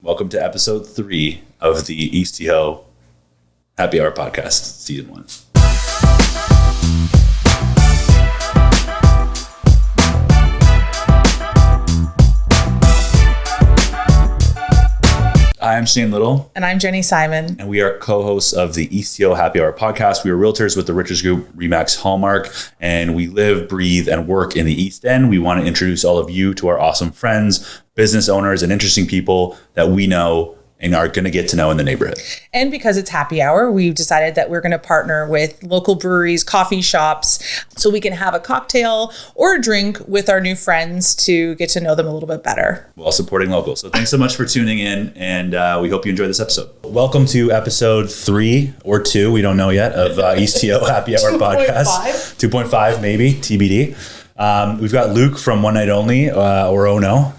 Welcome to episode 3 of the EastTO Happy Hour Podcast, season 1. I'm Shane Little. And I'm Jenny Simon. And we are co-hosts of the EastTO Happy Hour Podcast. We are realtors with the Richards Group Remax Hallmark, and we live, breathe, and work in the East End. We want to introduce all of you to our awesome friends, business owners, and interesting people that we know and are going to get to know in the neighborhood. And because it's happy hour, we've decided that we're going to partner with local breweries, coffee shops, so we can have a cocktail or a drink with our new friends to get to know them a little bit better. While supporting local. So thanks so much for tuning in, and we hope you enjoy this episode. Welcome to episode 3 or 2, we don't know yet, of EastTO Happy Hour Podcast. 2.5 maybe, TBD. We've got Luke from One Night Only, or Oh No.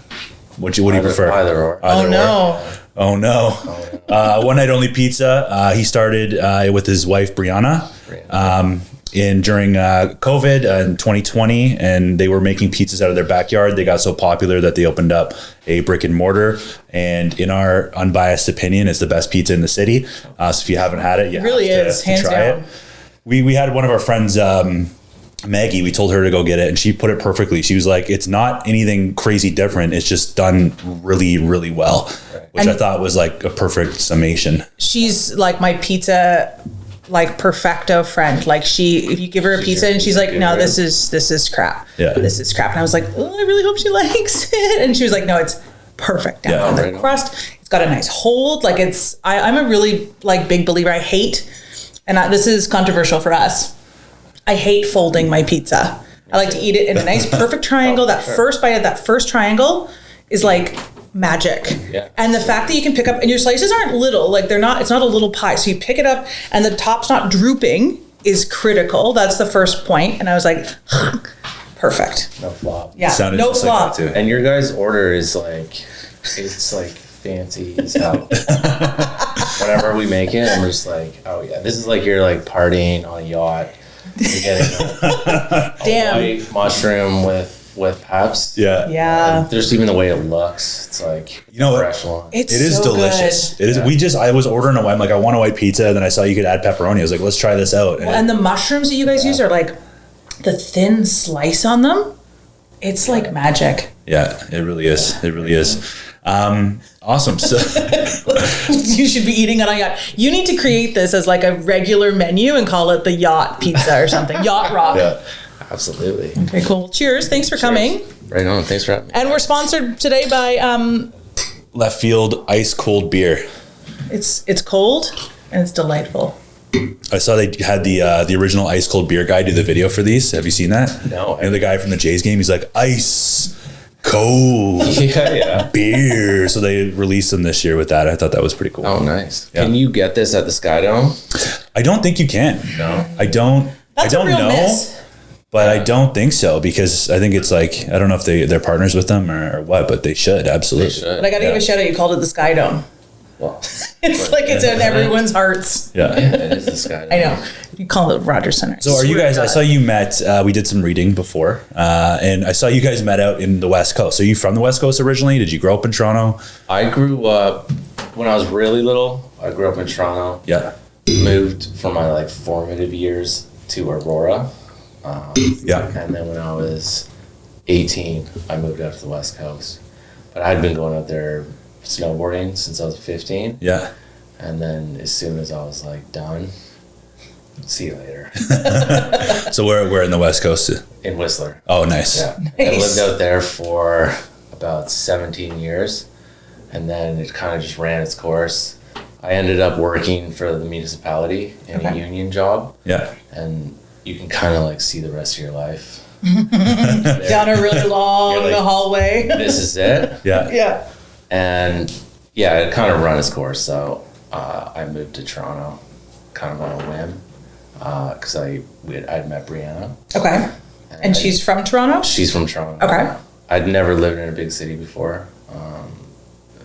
What do you prefer? Either or. Oh no. Oh no. One Night Only Pizza. He started with his wife Brianna during COVID in 2020, and they were making pizzas out of their backyard. They got so popular that they opened up a brick and mortar, and in our unbiased opinion, it's the best pizza in the city. So if you haven't had it, you really have to hands try down. it. We had one of our friends, Maggie, we told her to go get it, and she put it perfectly. She was like, it's not anything crazy different. It's just done really, really well, which I thought was like a perfect summation. She's like my pizza, like perfecto friend. Like if you give her a pizza and she's like, no, this is crap. Yeah. This is crap. And I was like, oh, I really hope she likes it. And she was like, no, it's perfect down on the crust. It's got a nice hold. Like I'm a really like big believer. I hate, and this is controversial for us, I hate folding my pizza. I like to eat it in a nice perfect triangle. First bite of that first triangle is like magic. Yeah. And the fact that you can pick up, and your slices aren't little, like it's not a little pie. So you pick it up and the top's not drooping is critical. That's the first point. And I was like, perfect. No flop. Yeah, no flop. Like And your guys' order is like, it's like fancy as hell. Whenever we make it, I'm just like, oh yeah, this is like you're like partying on a yacht. You're getting a white mushroom with peps. Yeah. Yeah. And there's even the way it looks. It's like, you know what? fresh one. It is so delicious. good. It is. I was ordering I'm like, I want a white pizza, and then I saw you could add pepperoni. I was like, let's try this out. And the mushrooms that you guys use are like the thin slice on them. It's like magic. Yeah, it really is. It really is. Awesome. So You should be eating it on a yacht. You need to create this as like a regular menu and call it the yacht pizza or something. Yacht rock. yeah. Absolutely. Okay, cool. Cheers. Thanks for coming. Right on. Thanks for having me. And we're sponsored today by Left Field ice cold beer. it's cold and it's delightful. I saw they had the original ice cold beer guy do the video for these. Have you seen that? No. And the guy from the Jays game, he's like, ice cold Yeah. beer. So they released them this year with that. I thought that was pretty cool. Oh, nice. Yeah. Can you get this at the Sky Dome? I don't think you can. No. I don't That's a real know. miss. But I don't think so, because I think it's like, I don't know if they're partners with them or what, but they should, absolutely. They should. But I got to give a shout out. You called it the Sky Dome. Well, It's like it's in everyone's hearts. Yeah. yeah, it is the Sky Dome. I know. You call it Rogers Center. So are you guys, I saw you met, we did some reading before, and I saw you guys met out in the West Coast. Are you from the West Coast originally? Did you grow up in Toronto? I grew up, when I was really little, I grew up in Toronto. Yeah. Moved for my like formative years to Aurora. Yeah. And then when I was 18, I moved out to the West Coast. But I'd been going out there snowboarding since I was 15. Yeah. And then as soon as I was like done, see you later. So we're in the West Coast. In Whistler. Oh, nice. Yeah. I lived out there for about 17 years. And then it kind of just ran its course. I ended up working for the municipality in a union job. Yeah. And you can kind of like see the rest of your life. Down a really long You're like, hallway. This is it. Yeah. Yeah. And yeah, it kind of run its course. So I moved to Toronto kind of on a whim because I'd met Brianna. Okay. And she's from Toronto? She's from Toronto. Okay. I'd never lived in a big city before,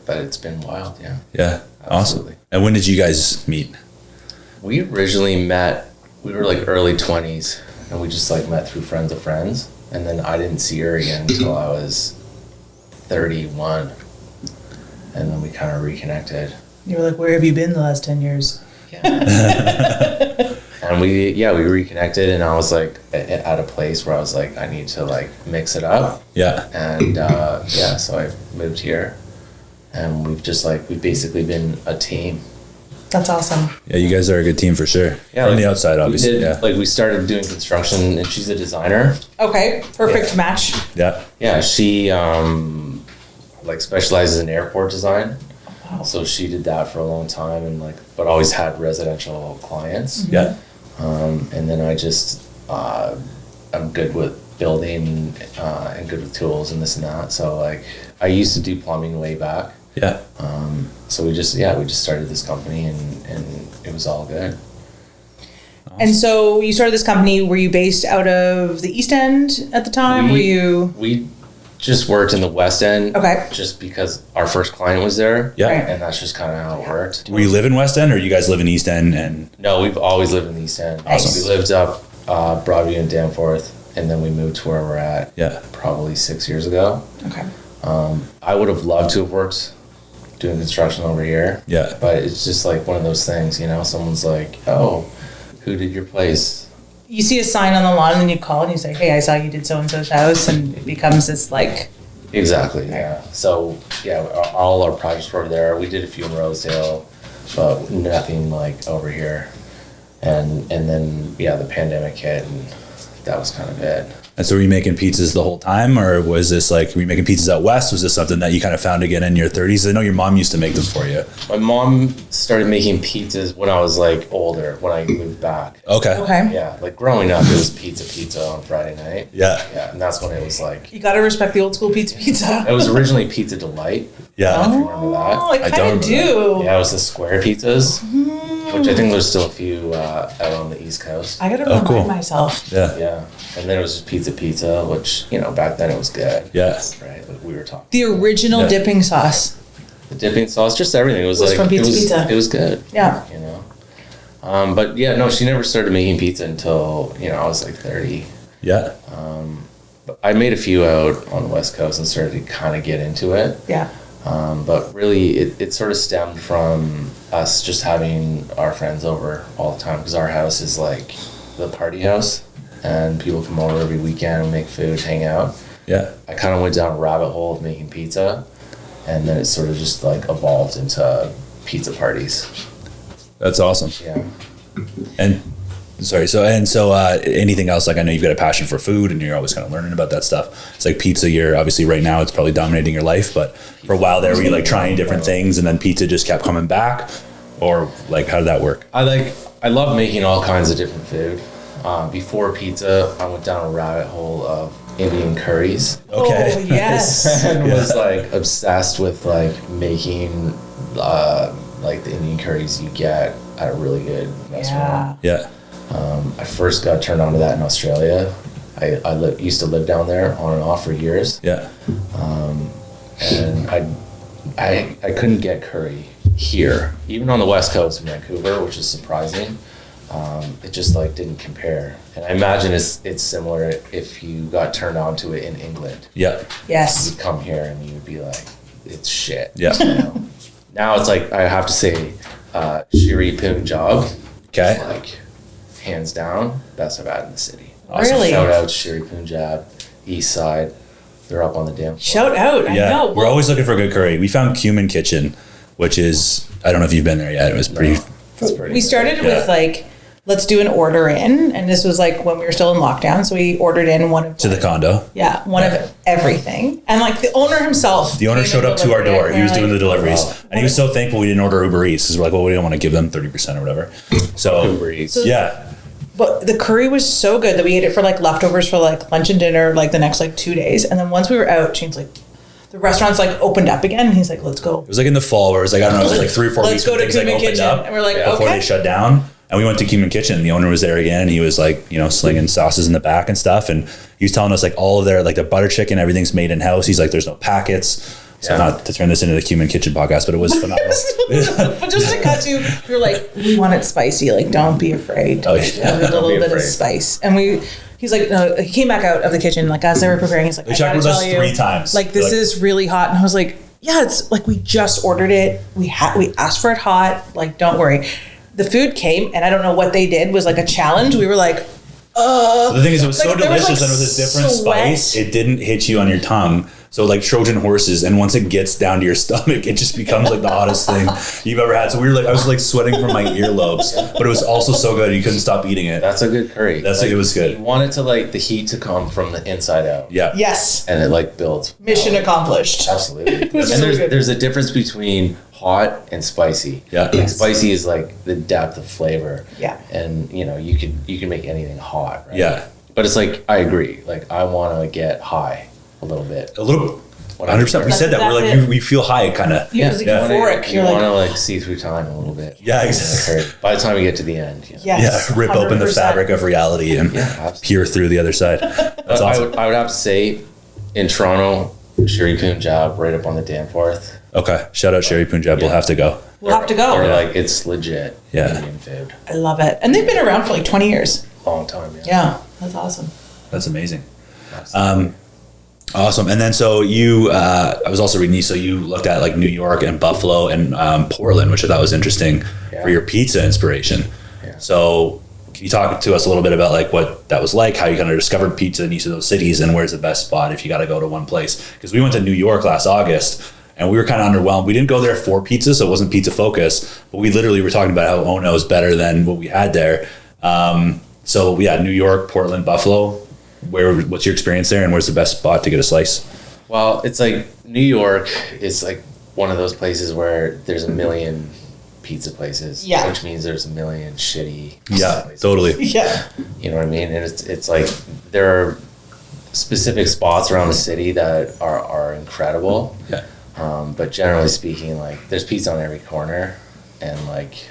but it's been wild, yeah. Yeah. Absolutely. Awesome. And when did you guys meet? We originally met, we were like early 20s, and we just like met through friends of friends. And then I didn't see her again until I was 31. and then we kind of reconnected. You were like, where have you been the last 10 years? Yeah. And we reconnected, and I was like at a place where I was like, I need to like mix it up. Yeah. And so I moved here, and we've basically been a team. That's awesome. Yeah, you guys are a good team for sure. Yeah, From the outside, obviously. We started doing construction, and she's a designer. Okay, perfect match. Yeah. Yeah, she specializes in airport design. Wow. So she did that for a long time, and but always had residential clients. Mm-hmm. Yeah. And then I just I'm good with building and good with tools and this and that. So I used to do plumbing way back. Yeah. So we just started this company, and it was all good. Awesome. And so you started this company. Were you based out of the East End at the time? We just worked in the West End. Okay. Just because our first client was there. Yeah. Right. And that's just kind of how it worked. Were you live in West End, or you guys live in East End? And No, we've always lived in the East End. Awesome. We lived up Broadview and Danforth, and then we moved to where we're at. Yeah. Probably 6 years ago. Okay. I would have loved to have worked doing construction over here. Yeah. But it's just like one of those things, someone's like, oh, who did your place? You see a sign on the lawn, and then you call and you say, hey, I saw you did so-and-so's house, and it becomes this like... Exactly, yeah. So, all our projects were there. We did a few in Rosedale, but nothing like over here. And then, the pandemic hit, and that was kind of it. And so were you making pizzas the whole time, or was this were you making pizzas out west? Was this something that you kind of found again in your 30s? I know your mom used to make them for you. My mom started making pizzas when I was older, when I moved back. Okay. Yeah, growing up, it was pizza on Friday night. Yeah. Yeah, and that's when it was You got to respect the old school pizza. It was originally Pizza Delight. Yeah. If you remember that. Oh, I kind of do. Yeah, it was the square pizzas, which I think there's still a few out on the East Coast. I got to remind cool. myself. Yeah. Yeah, and then it was just pizza, which, back then it was good. Yeah. Right, we were talking. The original dipping sauce. The dipping sauce, just everything. It was from Pizza. It was good. Yeah. But she never started making pizza until, I was 30. Yeah. But I made a few out on the West Coast and started to kind of get into it. Yeah. But really, it sort of stemmed from us just having our friends over all the time, because our house is the party house, and people come over every weekend and make food, hang out. Yeah. I kind of went down a rabbit hole of making pizza, and then it sort of just evolved into pizza parties. That's awesome. Yeah. And so anything else? I know you've got a passion for food, and you're always kind of learning about that stuff. It's pizza. You're obviously right now it's probably dominating your life, but for a while there, were you trying different things, and then pizza just kept coming back, or how did that work? I love making all kinds of different food. Before pizza, I went down a rabbit hole of Indian curries. Okay. Oh, yes. And was obsessed with making the Indian curries you get at a really good restaurant. Yeah. I first got turned on to that in Australia. I used to live down there on and off for years. Yeah. And I couldn't get curry here, even on the West Coast in Vancouver, which is surprising. It just didn't compare. And I imagine it's similar if you got turned on to it in England. Yeah. Yes. You'd come here and you'd be like, it's shit. Yeah. Now it's I have to say, Shiri Punjab. Okay. Hands down, best I've had in the city. Awesome. Really? Shout out Shiri Punjab, East Side. They're up on the damn floor. Shout out. I know. We're always looking for good curry. We found Cumin Kitchen, which is, I don't know if you've been there yet. It was pretty. We started with let's do an order in, and this was when we were still in lockdown, so we ordered in one of to the condo. one of everything, and the owner himself. The owner showed up to our door. He was doing the deliveries, and he was so thankful we didn't order Uber Eats because we're we don't want to give them 30% or whatever. So Uber Eats. Yeah. But the curry was so good that we ate it for leftovers for lunch and dinner the next 2 days, and then once we were out, Shane's the restaurant's opened up again, and he's let's go. It was in the fall where it was I don't know, it was 3 or 4 weeks. Let's go to Cumin Kitchen, and we're before okay. they shut down. And we went to Cumin Kitchen. The owner was there again, and he was slinging sauces in the back and stuff. And he was telling us all of their the butter chicken, everything's made in house. He's there's no packets. So not to turn this into the Cumin Kitchen podcast, but it was phenomenal. But just to cut to, we were we want it spicy. Don't be afraid. Oh, yeah. Have a little bit of spice. And he's no, he came back out of the kitchen as they were preparing. He's they checked with us 3 times. This is really hot. And I was Yeah, it's like we just ordered it. We asked for it hot. Like, don't worry. The food came, and I don't know what they did was like a challenge. We were like, The thing is, it was so delicious, and it was a different sweat. spice. It didn't hit you on your tongue. So like Trojan horses, and once it gets down to your stomach, it just becomes like the hottest thing you've ever had. So we were like, I was like sweating from my earlobes, but it was also so good you couldn't stop eating it. That's a good curry. It was good. You want it to like the heat to come from the inside out. Yeah. Yes. And it like builds. Mission accomplished. Absolutely. And was really good. there's a difference between hot and spicy. Yeah. Like, spicy is like the depth of flavor. Yeah. And you can make anything hot, right? Yeah. But it's like, I agree. Like, I want to get high a little bit. A little. 100%. We said that. We're like, we feel high, kind of. It was like euphoric. You want to like see through time a little bit. Yeah, exactly. By the time we get to the end. Yes. Yeah, rip open the 100%. fabric of reality and peer through the other side. That's awesome. I would have to say, in Toronto, Sherry Punjab, right up on the Danforth. Okay. Shout out Sherry Punjab. We'll have to go. We'll have to go. Or like, it's legit Indian food. I love it. And they've been around for like 20 years. Long time, Yeah, that's awesome. That's amazing. Awesome. And then so you, I was also reading you, so you looked at like New York and Buffalo and Portland, which I thought was interesting for your pizza inspiration. Yeah. So can you talk to us a little bit about like what that was like, how you kind of discovered pizza in each of those cities, and where's the best spot if you got to go to one place? Because we went to New York last August and we were kind of underwhelmed. We didn't go there for pizza, so it wasn't pizza focused, but we literally were talking about how Ono is better than what we had there. So we had New York, Portland, Buffalo. What's your experience there, and where's the best spot to get a slice? Well, it's like New York is like one of those places where there's a million pizza places, which means there's a million shitty places. Totally. Yeah. You know what I mean? And it's like there are specific spots around the city that are incredible. Yeah. But generally speaking, like there's pizza on every corner, and like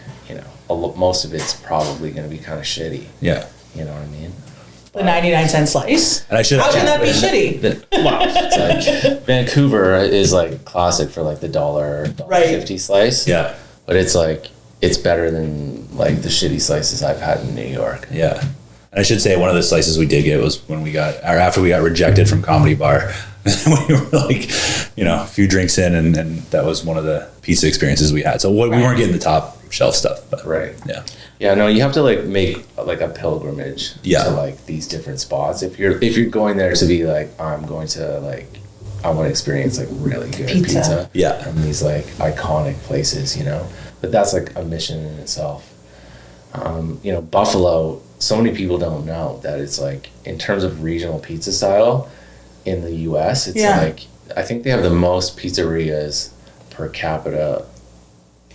most of it's probably going to be kind of shitty. Yeah. You know what I mean? The 99-cent slice. And I should. How can that be shitty? Wow. It's like Vancouver is like classic for like the $1.50 slice. Yeah. But it's like it's better than like the shitty slices I've had in New York. Yeah. And I should say one of the slices we did get was after we got rejected from Comedy Bar. We were like, a few drinks in, and that was one of the pizza experiences we had. So we weren't getting the top shelf stuff, but yeah. Yeah, no, you have to like make like a pilgrimage to like these different spots. If you're going there to be like, I want to experience like really good pizza. Yeah. From these like iconic places, But that's like a mission in itself. Buffalo, so many people don't know that it's like, in terms of regional pizza style in the US, it's like, I think they have the most pizzerias per capita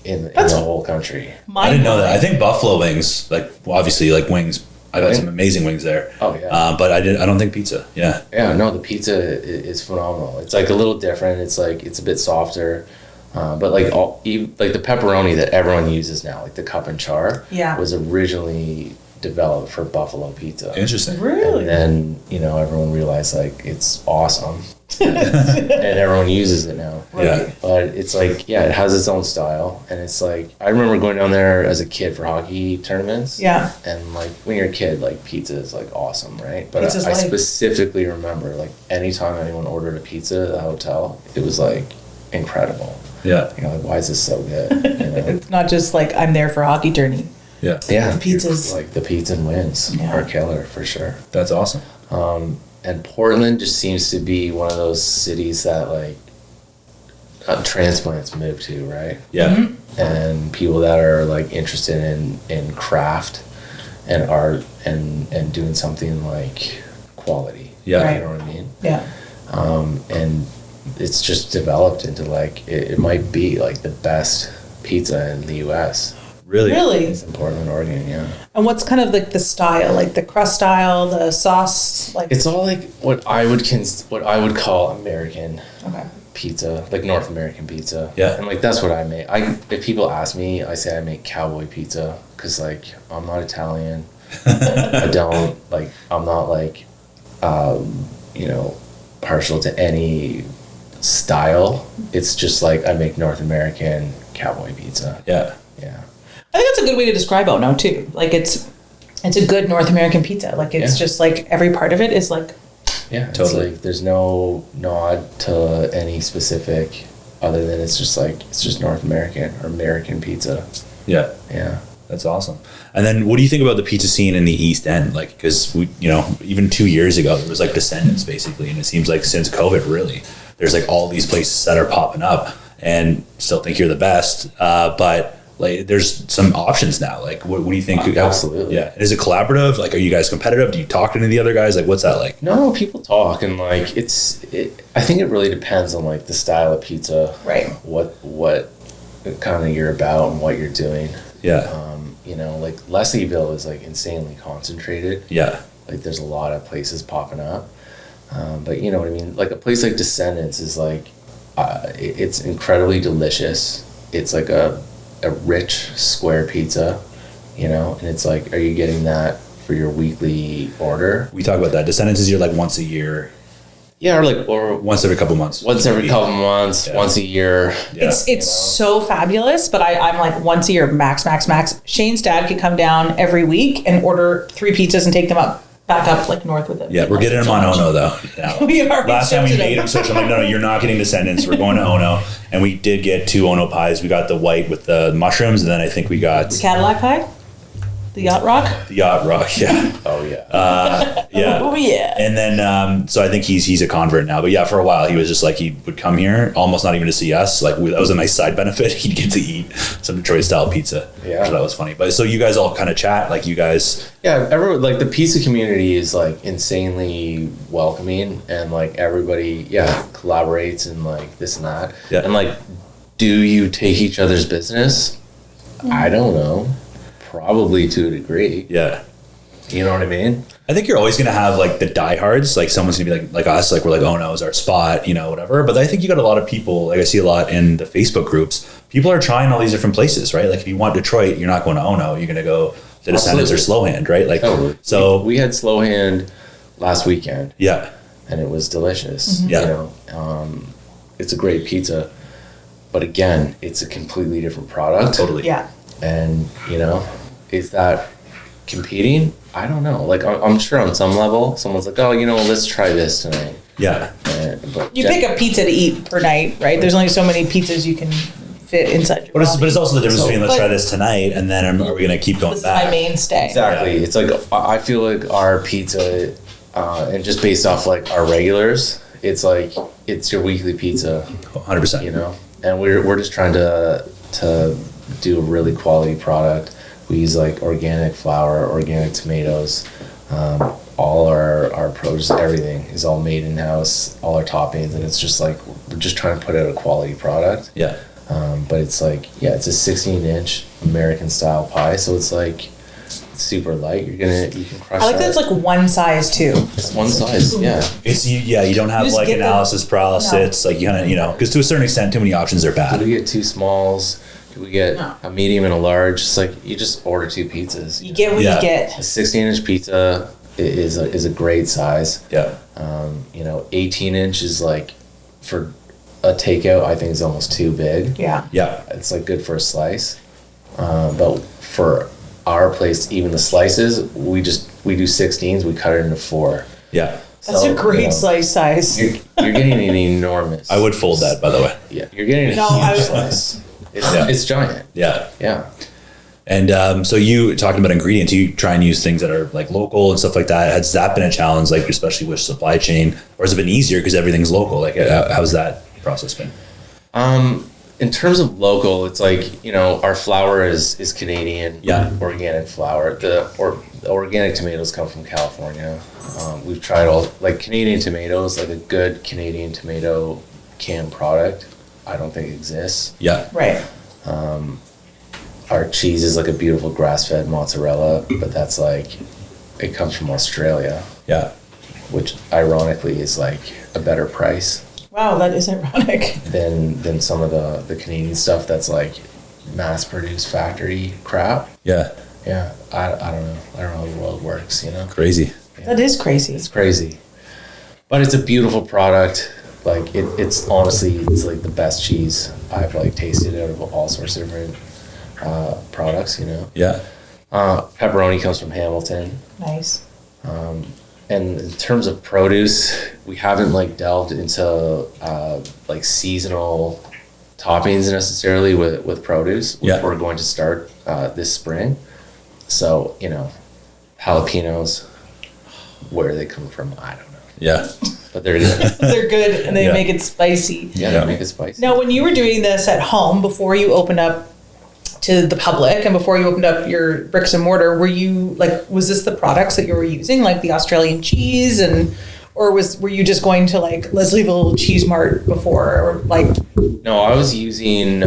in the whole country. I didn't know that. I think Buffalo wings, like obviously like wings, I've had some amazing wings there. Oh yeah. But I don't think pizza. Yeah. Yeah, no, the pizza is phenomenal. It's like a little different. It's like, it's a bit softer. But like the pepperoni that everyone uses now, like the cup and char, was originally developed for Buffalo pizza. Interesting. Really? And then, everyone realized like it's awesome. And everyone uses it now. Yeah. But it's like, it has its own style. And it's like, I remember going down there as a kid for hockey tournaments. Yeah. And like when you're a kid, like pizza is like awesome, right? But I life. specifically remember like anytime anyone ordered a pizza at the hotel, it was like incredible. Yeah. Like, why is this so good? It's not just like I'm there for hockey tourney. Yeah. Yeah. The pizzas. Like the pizza and wings are killer for sure. That's awesome. And Portland just seems to be one of those cities that like transplants move to, right? Yeah. Mm-hmm. And people that are like interested in craft and art and doing something like quality. Yeah. Right. You know what I mean? Yeah. And it's just developed into like, it might be like the best pizza in the US. Really? It's in Portland, Oregon, yeah. And what's kind of like the style, like the crust style, the sauce, like It's all like what I would call American pizza, like North American pizza. Yeah. And like that's what I make. If people ask me, I say I make cowboy pizza because like I'm not Italian. I'm not like partial to any style. It's just like I make North American cowboy pizza. Yeah. Yeah. I think that's a good way to describe Ono too. Like it's a good North American pizza. Like it's just like every part of it is like Yeah, totally. It's like there's no nod to any specific other than it's just North American or American pizza. Yeah. Yeah. That's awesome. And then what do you think about the pizza scene in the East End? Like, because we, even 2 years ago, there was like Descendants basically. And it seems like since COVID, really, there's like all these places that are popping up and still think you're the best. But like, there's some options now. Like, what do you think? Absolutely. Yeah. Is it collaborative? Like, are you guys competitive? Do you talk to any of the other guys? Like, what's that like? No, people talk, and like I think it really depends on like the style of pizza. Right. What kind of you're about and what you're doing. Yeah. Like Leslieville is like insanely concentrated. Yeah. Like there's a lot of places popping up. But you know what I mean? Like a place like Descendants is like, it's incredibly delicious. It's like a rich square pizza, and it's like, are you getting that for your weekly order? We talk about that. Descendants is your like once a year. Yeah, or Once every couple months. Once every couple months, once a year. Yeah. It's so fabulous, but I'm like once a year max. Shane's dad could come down every week and order 3 pizzas and take them back up like north with him. Yeah, we're getting him on Ono though. Now. We are. Last time we made him switch, I'm like, no, you're not getting Descendants. We're going to Ono, and we did get 2 Ono pies. We got the white with the mushrooms, and then I think we got Cadillac pie, the Yacht Rock. the Yacht Rock. Yeah. Oh yeah. Yeah. Oh yeah. And then, so I think he's a convert now. But yeah, for a while he was just like, he would come here almost not even to see us. Like that was a nice side benefit. He'd get to eat some Detroit style pizza. Yeah. So that was funny. But so you guys all kind of chat, like you guys. Yeah, everyone, like the pizza community is like insanely welcoming, and like everybody, collaborates and like this and that. Yeah. And like, do you take each other's business? I don't know. Probably to a degree. Yeah. You know what I mean? I think you're always going to have like the diehards, like someone's going to be like us, like we're like, oh no, is our spot, whatever. But I think you got a lot of people, like I see a lot in the Facebook groups, people are trying all these different places, right? Like if you want Detroit, you're not going to Ono, you're going to go to Descendants or Slow Hand, right? Like, so we had Slow Hand last weekend. Yeah. And it was delicious. Mm-hmm. Yeah. It's a great pizza, but again, it's a completely different product. Totally. Yeah. And, is that competing? I don't know. Like, I'm sure on some level, someone's like, oh, let's try this tonight. Yeah. But You pick a pizza to eat per night, right? There's only so many pizzas you can fit inside your But it's also the difference between let's but- try this tonight and then are we going to keep going This is back? my mainstay. Exactly. Yeah. It's like, I feel like our pizza, and just based off like our regulars, it's like, it's your weekly pizza, 100%. And we're just trying to do a really quality product. We use like organic flour, organic tomatoes. All our produce, everything is all made in house. All our toppings, and it's just like we're just trying to put out a quality product. Yeah. But it's like it's a 16-inch American style pie, so it's like super light. You can crush. I like that it's like one size too. It's one size. Yeah. It's you don't have just like get the- analysis paralysis. Like you kind of because to a certain extent, too many options are Do bad. we get 2 smalls? Do we get No. a medium and a large? It's like you just order 2 pizzas. You get what Yeah. you get. A 16-inch pizza is a great size. Yeah. 18-inch is like for a takeout. I think is almost too big. Yeah. Yeah. It's like good for a slice, but for our place, even the slices, we do 16s. We cut it into 4. Yeah. That's So, a great slice size. You're getting an enormous. I would fold that, by the way. Yeah, you're getting a No, I huge would- slice. It's giant. Yeah. Yeah. And so you talking about ingredients, you try and use things that are like local and stuff like that. Has that been a challenge, like especially with supply chain, or has it been easier because everything's local? Like how's that process been? In terms of local, it's like our flour is Canadian. Yeah. Organic flour. The organic tomatoes come from California. We've tried all like Canadian tomatoes, like a good Canadian tomato canned product. I don't think exists. Yeah. Right. Our cheese is like a beautiful grass-fed mozzarella, but that's like it comes from Australia, Yeah. which ironically is like a better price Wow, that is ironic. than some of the Canadian stuff that's like mass-produced factory crap. Yeah. Yeah, I don't know. I don't know how the world works, Crazy. That is crazy. It's crazy. But it's a beautiful product. Like it's honestly, it's like the best cheese I've like tasted out of all sorts of different products, Yeah. Pepperoni comes from Hamilton. Nice. And in terms of produce, we haven't like delved into like seasonal toppings necessarily with produce, which Yeah. we're going to start this spring. So, you know, jalapenos, where they come from, I don't know. Yeah. But they're good. They're good, and they Yeah. make it spicy. Yeah, Yeah. they make it spicy. Now, when you were doing this at home before you opened up to the public and before you opened up your bricks and mortar, were you like, was this the products that you were using, like the Australian cheese, or were you just going to like Leslieville Cheese Mart before, or like? No, I was using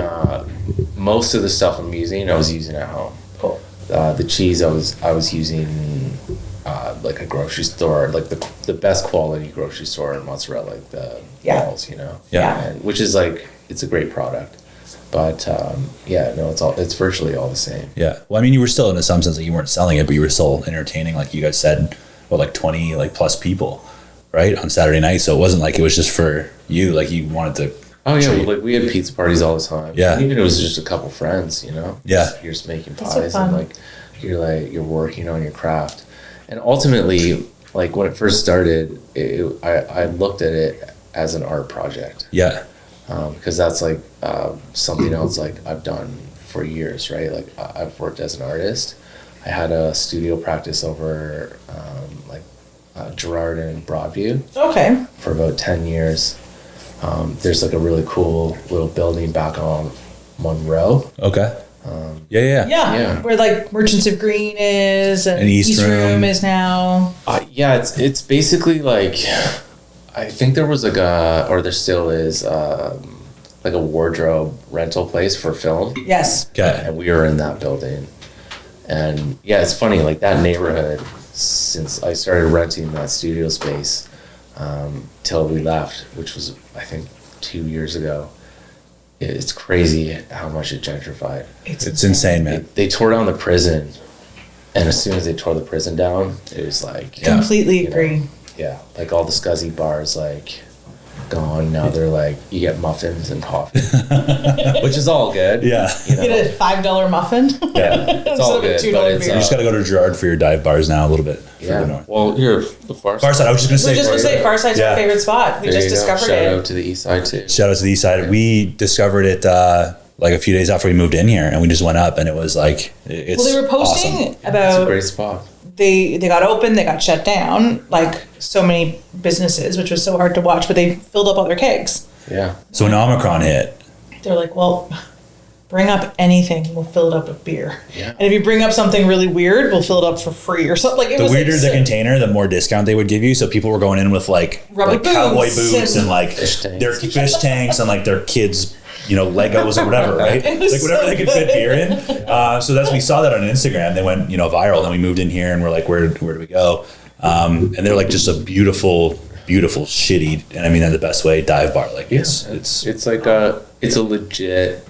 most of the stuff I was using at home. Cool. The cheese I was using like a grocery store, like the best quality grocery store in mozzarella, like the Yeah. balls, you know. Yeah. And, which is like, it's a great product, but it's virtually all the same. Yeah. Well, I mean, you were still, in some sense, like you weren't selling it, but you were still entertaining, like you guys said, like 20 like plus people, right, on Saturday night. So it wasn't like it was just for you. Like you wanted to. Oh yeah, well, like we had pizza parties all the time. Yeah. And even if it was just a couple friends, you know. Yeah. You're just making That's so pies fun. and you're working on your craft, and ultimately, like when it first started, I looked at it as an art project. Yeah. Because that's like something else like I've done for years, right? Like I've worked as an artist. I had a studio practice over Gerard and Broadview Okay. for about 10 years. There's like a really cool little building back on Monroe. Okay. Yeah. Yeah. Where like Merchants of Green is and East Room. is now. It's basically like, I think there was there still is like a wardrobe rental place for film. Yes. Okay. And we were in that building. And yeah, it's funny, like that neighborhood, since I started renting that studio space till we left, which was, I think, 2 years ago, it's crazy how much it gentrified. It's insane, man. They tore down the prison, and as soon as they tore the prison down, it was like... Yeah. Completely you know, agree. yeah, like all the scuzzy bars, like, gone. Now they're like, you get muffins and coffee, which is all good. Yeah. You know? Get a $5 muffin. Yeah, it's all good, $2 but it's... beer. You just got to go to Gerard for your dive bars now a little bit. further yeah, north. well, you're the far Far side. I was just going We're to just say. gonna say Farside's Yeah. our favorite spot. We There just you go. discovered Shout it. out to the east side too. Shout out to the east side. We discovered it like a few days after we moved in here, and we just went up, and it was like it's. Well, they were posting awesome. It's a about great spot. they got open, they got shut down, like so many businesses, which was so hard to watch. But they filled up all their kegs. Yeah. So when Omicron hit, They're like, well, bring up anything, we'll fill it up with beer. Yeah. And if you bring up something really weird, we'll fill it up for free or something. Like it the was weirder like the so- container, the more discount they would give you. So people were going in with like Rubber cowboy boots boots and like Fish tanks. their fish tanks and like their kids, Legos or whatever, right? It was Like whatever so they could fit good. beer in. So we saw that on Instagram. They went, viral. Then we moved in here and we're like, where do we go? And they're like just a beautiful, shitty, and I mean that in the best way, dive bar. Like it's like it's a legit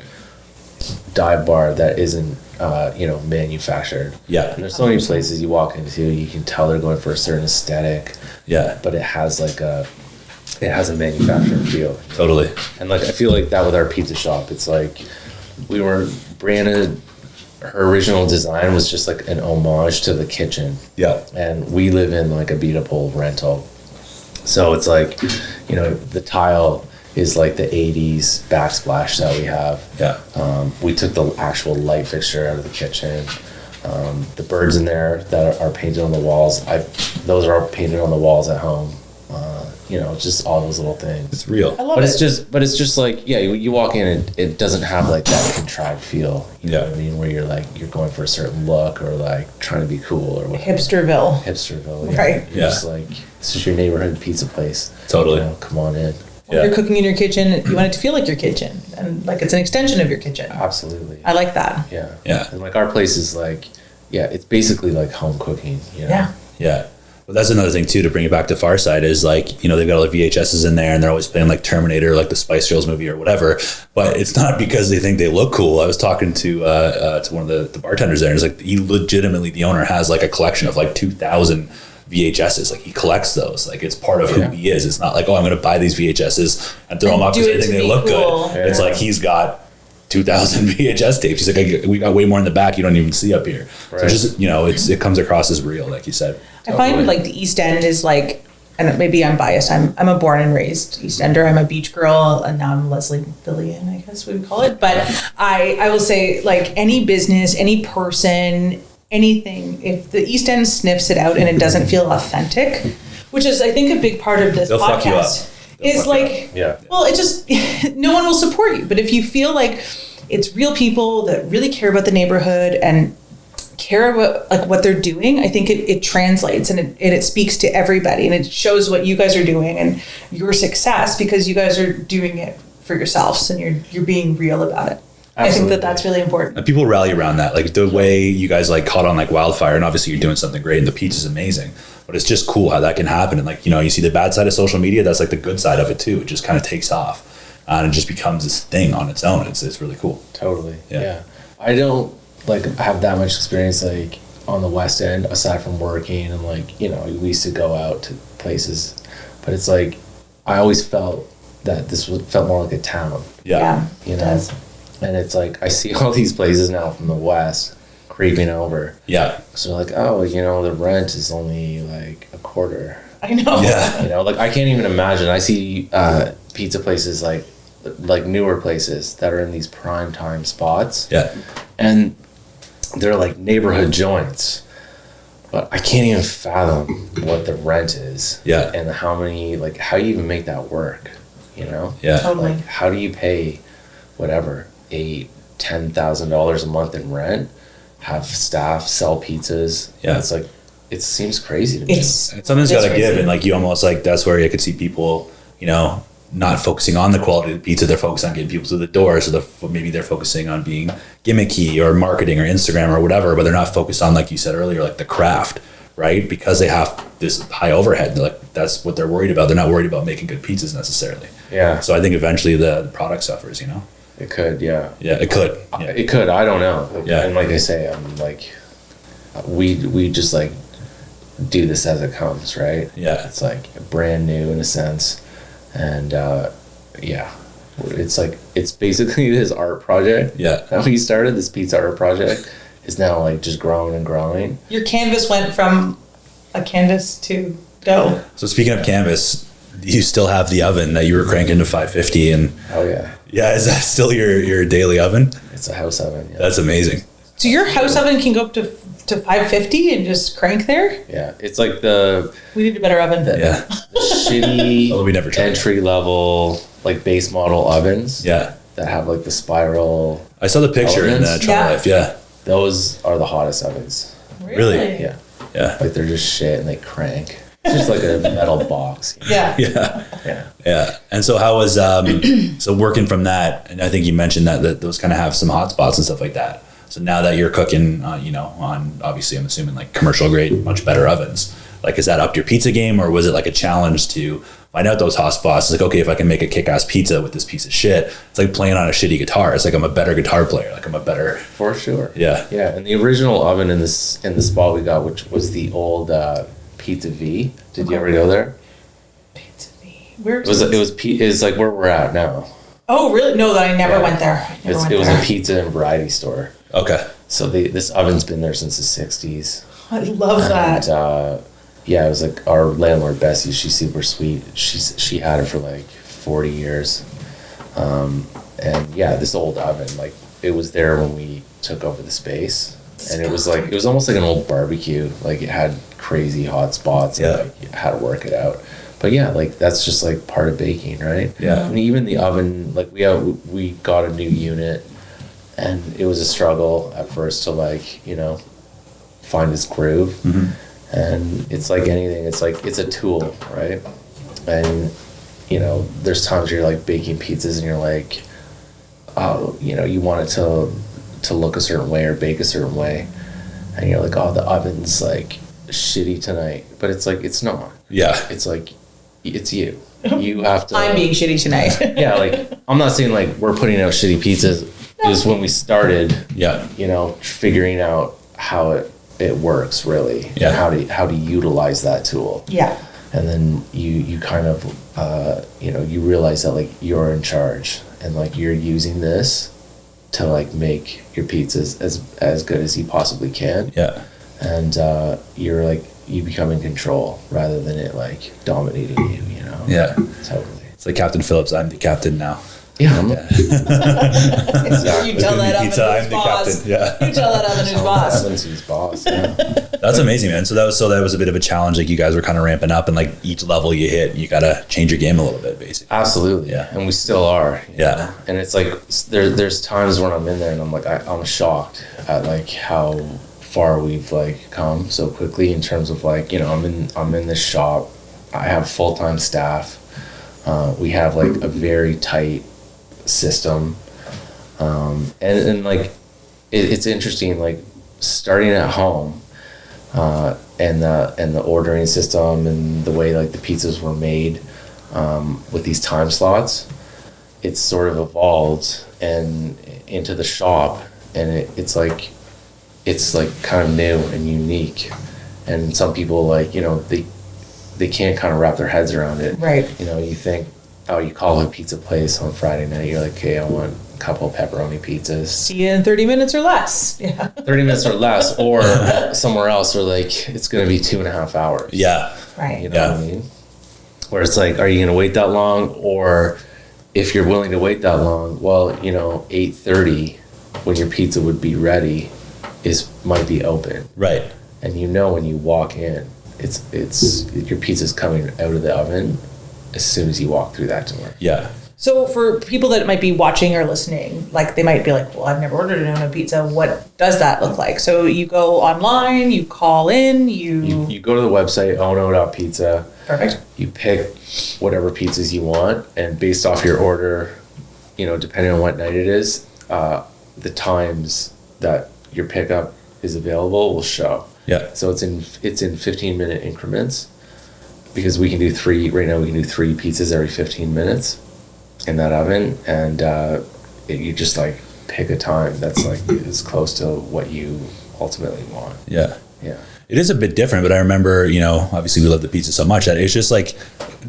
dive bar that isn't manufactured. Yeah. And there's so many places you walk into, you can tell they're going for a certain aesthetic, yeah, but it has a manufactured feel. totally. And like I feel like that with our pizza shop. It's like Brianna, her original design was just like an homage to the kitchen. Yeah. And we live in like a beat up old rental. So it's like, the tile is like the 80s backsplash that we have. Yeah. We took the actual light fixture out of the kitchen. The birds in there that are painted on the walls, those are painted on the walls at home. Just all those little things. It's real. I love But it. it's just like, yeah, you walk in and it doesn't have like that contrived feel. You know what I mean? Where you're like, you're going for a certain look or like trying to be cool or whatever. Hipsterville. Hipsterville. Yeah. Right. You're just like, this is your neighborhood pizza place. Totally. Come on in. When Yeah. you're cooking in your kitchen, you want it to feel like your kitchen and like it's an extension of your kitchen. Absolutely. I like that. Yeah. Yeah. And like our place is like, yeah, it's basically like home cooking. Yeah. Yeah. But that's another thing too, to bring it back to Far Side, is like, they've got all the VHSs in there and they're always playing like Terminator, like the Spice Girls movie or whatever. But it's not because they think they look cool. I was talking to one of the bartenders there, and it's like he legitimately, the owner has like a collection of like 2,000 VHSs. Like he collects those. Like it's part of who he is. It's not like, I'm going to buy these VHSs and throw them up do because I it think to they be look cool. good. It's like he's got 2,000 VHS tapes. He's like, we got way more in the back you don't even see up here. So Right. just, it comes across as real, like you said. I find like the East End is like and maybe I'm biased. I'm a born and raised East Ender. I'm a beach girl, and now I'm Leslie-Villian, I guess we would call it. But I will say, like, any business, any person, anything, if the East End sniffs it out and it doesn't feel authentic, which is, I think, a big part of this podcast, is like, well, it just, no one will support you. But if you feel like it's real people that really care about the neighborhood and care about like what they're doing, I think it translates and it speaks to everybody, and it shows what you guys are doing and your success, because you guys are doing it for yourselves and you're being real about it. Absolutely. I think that's really important. And people rally around that, like the way you guys like caught on like wildfire, and obviously you're doing something great and the pizza's amazing, but it's just cool how that can happen. And like, you know, you see the bad side of social media, that's like the good side of it too. It just kind of takes off and it just becomes this thing on its own. It's really cool. Totally. Yeah. I don't like have that much experience like on the West End aside from working, and like, you know, we used to go out to places, but it's like I always felt that felt more like a town. Yeah, you know, and it's like I see all these places now from the West creeping over. Yeah, so like, oh, you know, the rent is only like a quarter. I know. Yeah, you know, like I can't even imagine. I see pizza places like newer places that are in these prime time spots. Yeah, and they're like neighborhood joints, but I can't even fathom what the rent is. Yeah. And how you even make that work, you know? Yeah. Totally. Like, how do you pay whatever, $10,000 a month in rent, have staff sell pizzas? Yeah. It's like, it seems crazy to me. Something's got to give. And like, you almost like, that's where I could see people, you know, not focusing on the quality of the pizza, they're focused on getting people through the door. So maybe they're focusing on being gimmicky or marketing or Instagram or whatever, but they're not focused on, like you said earlier, like the craft, right? Because they have this high overhead. They're like, that's what they're worried about. They're not worried about making good pizzas necessarily. Yeah. So I think eventually the product suffers, you know? It could, yeah. Yeah, it could. Yeah. It could. I don't know. Yeah. And like I say, I'm like, we just like do this as it comes, right? Yeah. It's like brand new in a sense. And it's basically this art project. Yeah. That we started, this pizza art project, is now like just growing and growing. Your canvas went from a canvas to dough. So speaking of canvas, do you still have the oven that you were cranking to 550? And oh yeah. Yeah, is that still your daily oven? It's a house oven. Yeah. That's amazing. So your house oven can go up to 550 and just crank there? Yeah. It's like we need a better oven. Yeah. The shitty we never tried entry level like base model ovens. Yeah. That have like the spiral. I saw the picture in the Life. Yeah. Those are the hottest ovens. Really? Yeah. Yeah. Like they're just shit and they crank. It's just like a metal box. Yeah. Yeah. Yeah. Yeah. And so how was so working from that? And I think you mentioned that those kind of have some hot spots and stuff like that. So now that you're cooking, you know, on obviously I'm assuming like commercial grade, much better ovens. Like, is that up your pizza game, or was it like a challenge to find out those hot spots? It's like, okay, if I can make a kick-ass pizza with this piece of shit, it's like playing on a shitty guitar. It's like I'm a better guitar player. Like I'm a better. For sure. Yeah. Yeah. And the original oven in the spot we got, which was the old Pizza V. Did you ever go there? Pizza V. Where It was like where we're at now. Oh, really? No, that I never went there. It was a pizza and variety store. Okay. So this oven's been there since the 60s. I love that. And, yeah, it was like our landlord Bessie. She's super sweet. She had it for like 40 years, and yeah, this old oven, like it was there when we took over the space, and it was almost like an old barbecue. Like it had crazy hot spots. Yeah. And, like, you had to work it out. But yeah, like that's just like part of baking, right? Yeah. And even the oven, like we got a new unit, and it was a struggle at first to like, you know, find its groove. Mm-hmm. And it's like anything, it's a tool, right? And, you know, there's times where you're like baking pizzas and you're like, oh, you know, you want it to look a certain way or bake a certain way. And you're like, oh, the oven's like shitty tonight. But it's like, it's not. Yeah. It's like, it's you. You have to. I'm being shitty tonight. Yeah, like, I'm not saying like we're putting out shitty pizzas. It was when we started, Yeah. you know, figuring out how it works really, Yeah. and how to utilize that tool. Yeah. And then you kind of you know, you realize that like you're in charge and like you're using this to like make your pizzas as good as you possibly can. Yeah. And you're like you become in control rather than it like dominating you, you know? Yeah. Totally. It's like Captain Phillips. I'm the captain now. Yeah. You tell that Pizza, I'm Avenue's the boss. captain. Yeah. You tell that Avenue's boss. Avenue's boss. Yeah. That's amazing, man. So that was a bit of a challenge. Like you guys were kind of ramping up, and like each level you hit, you gotta change your game a little bit, basically. Absolutely. Yeah. And we still are. Yeah. know? And it's like there's times when I'm in there and I'm like I'm shocked at like how far we've like come so quickly in terms of like, you know, I'm in this shop. I have full-time staff. We have like a very tight system. And like it's interesting, like starting at home, and the ordering system and the way like the pizzas were made, with these time slots, it's sort of evolved and into the shop, and it's like kind of new and unique, and some people like, you know, they can't kind of wrap their heads around it. Right. You know, you think, oh, you call a pizza place on Friday night, you're like, okay, I want a couple of pepperoni pizzas. See you in 30 minutes or less. Yeah. 30 minutes or less, or somewhere else, or like, it's going to be 2.5 hours. Yeah. Right. You know what I mean? Where it's like, are you going to wait that long? Or if you're willing to wait that long, well, you know, 8:30 when your pizza would be ready might be open. Right. And you know when you walk in, it's your pizza's coming out of the oven as soon as you walk through that door. Yeah. So for people that might be watching or listening, like they might be like, well, I've never ordered a no pizza. What does that look like? So you go online, you call in, you go to the website, ono.pizza. Perfect. You pick whatever pizzas you want, and based off your order, you know, depending on what night it is, the times that your pickup is available will show. Yeah. So it's in 15-minute increments, because we can do three pizzas every 15 minutes in that oven, and you just like pick a time that's like as close to what you ultimately want. Yeah. Yeah. It is a bit different, but I remember, you know, obviously we love the pizza so much that it's just like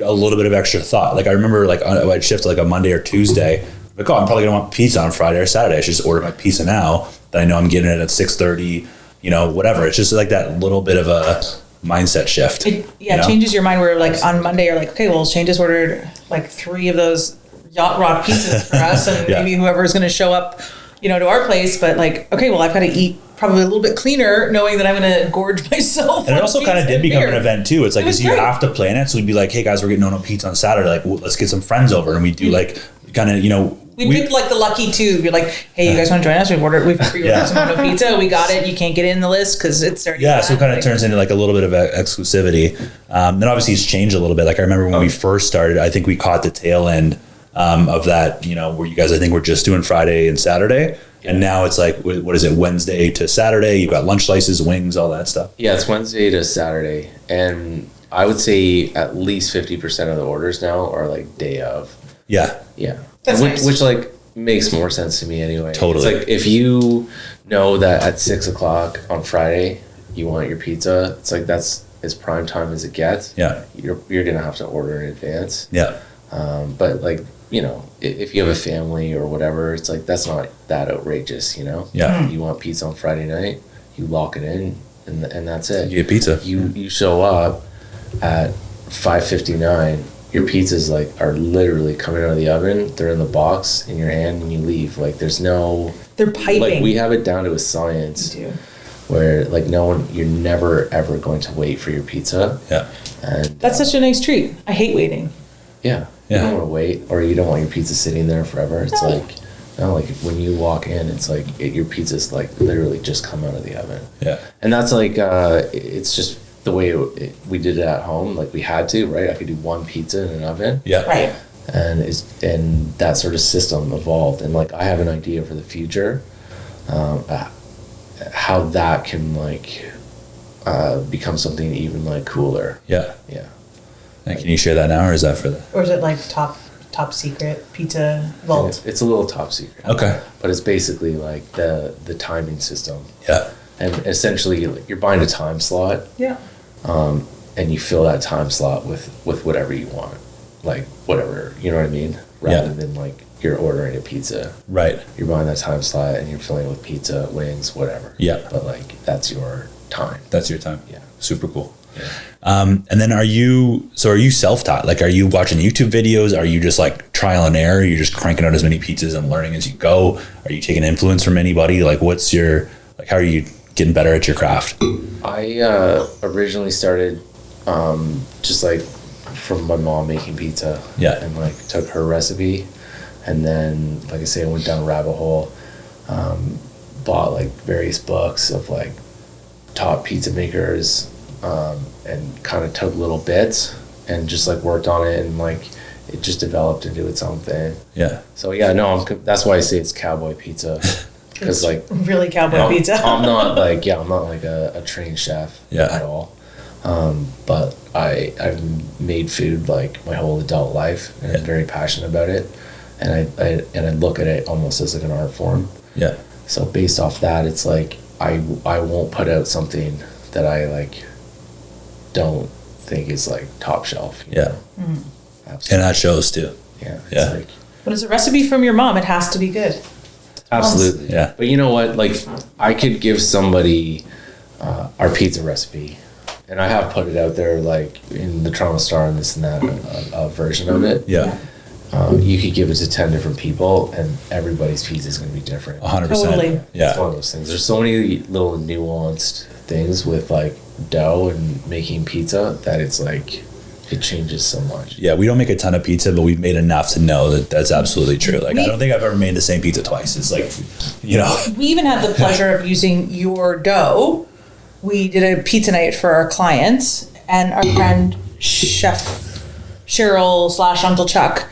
a little bit of extra thought. Like I remember like I'd shift to like a Monday or Tuesday, like, oh, I'm probably gonna want pizza on Friday or Saturday. I should just order my pizza now that I know I'm getting it at 6:30, you know, whatever. It's just like that little bit of a mindset shift. It changes your mind where like on Monday you're like, okay, well, Shane just ordered like 3 of those Yacht Rock pizzas for us, and maybe whoever's going to show up, you know, to our place. But like, okay, well, I've got to eat probably a little bit cleaner, knowing that I'm going to gorge myself. And it also kind of did become an event too. It's like, it you have to plan it. So we'd be like, hey guys, we're getting no pizza on Saturday. Like, well, let's get some friends over, and we do like kind of, you know. We picked like the lucky 2. You're like, hey, you guys want to join us? We've pre-ordered some no pizza. We got it. You can't get it in the list because it's already. Yeah, so it kind of turns into like a little bit of exclusivity. Then obviously it's changed a little bit. Like I remember when we first started, I think we caught the tail end of that, you know, where you guys, I think, were just doing Friday and Saturday. And now it's like, what is it, Wednesday to Saturday? You've got lunch slices, wings, all that stuff. Yeah, it's Wednesday to Saturday. And I would say at least 50% of the orders now are like day of. Yeah. Yeah. That's nice. Which like makes more sense to me anyway. Totally. It's like if you know that at 6:00 on Friday you want your pizza, it's like that's as prime time as it gets. Yeah. You're gonna have to order in advance. Yeah. But like, you know, if you have a family or whatever, it's like that's not that outrageous, you know? Yeah. You want pizza on Friday night, you lock it in and that's it. You get pizza. You show up at 5:59, your pizzas like are literally coming out of the oven, they're in the box in your hand, and you leave. Like there's no, they're piping. like we have it down to a science where like you're never ever going to wait for your pizza. Yeah. And that's such a nice treat. I hate waiting. Yeah. You don't want to wait, or you don't want your pizza sitting there forever. It's like when you walk in, it's like your pizza's like literally just come out of the oven. Yeah. And that's like, it's just the way we did it at home. Like we had to, right? I could do one pizza in an oven. Yeah. Right. And that sort of system evolved. And like, I have an idea for the future, how that can like, become something even like cooler. Yeah. Yeah. And can you share that now, or is that for the? Or is it like top secret pizza vault? It's a little top secret. Okay. But it's basically like the timing system. Yeah. And essentially you're buying a time slot. Yeah. And you fill that time slot with whatever you want. Like whatever, you know what I mean? Rather than like you're ordering a pizza. Right. You're buying that time slot and you're filling it with pizza, wings, whatever. Yeah. But like that's your time. That's your time. Yeah. Super cool. And then are you self-taught? Like, are you watching YouTube videos? Are you just like trial and error? You're just cranking out as many pizzas and learning as you go? Are you taking influence from anybody? Like, how are you getting better at your craft? I originally started just like from my mom making pizza. Yeah. And like took her recipe, and then, like I say, I went down a rabbit hole, bought like various books of like top pizza makers, and kind of took little bits and just like worked on it, and like it just developed into its own thing. Yeah. So yeah, no, that's why I say it's cowboy pizza. Because like really cowboy pizza. I'm not like a trained chef at all. But I've made food like my whole adult life, and I'm very passionate about it, and I look at it almost as like an art form. Yeah. So based off that, it's like I won't put out something that I like don't think is like top shelf. You know? Mm-hmm. And that shows too. Yeah. Yeah. Like, but it's a recipe from your mom. It has to be good. Absolutely. Yeah. But you know what? Like, I could give somebody our pizza recipe, and I have put it out there, like in the Toronto Star and this and that version of it. Yeah. You could give it to 10 different people, and everybody's pizza is going to be different. 100%. Totally. Yeah. It's one of those things. There's so many little nuanced things with like dough and making pizza that it's like it changes so much. Yeah, we don't make a ton of pizza, but we've made enough to know that that's absolutely true. Like, I don't think I've ever made the same pizza twice. It's like, you know. We even had the pleasure of using your dough. We did a pizza night for our clients, and our friend Chef Cheryl / Uncle Chuck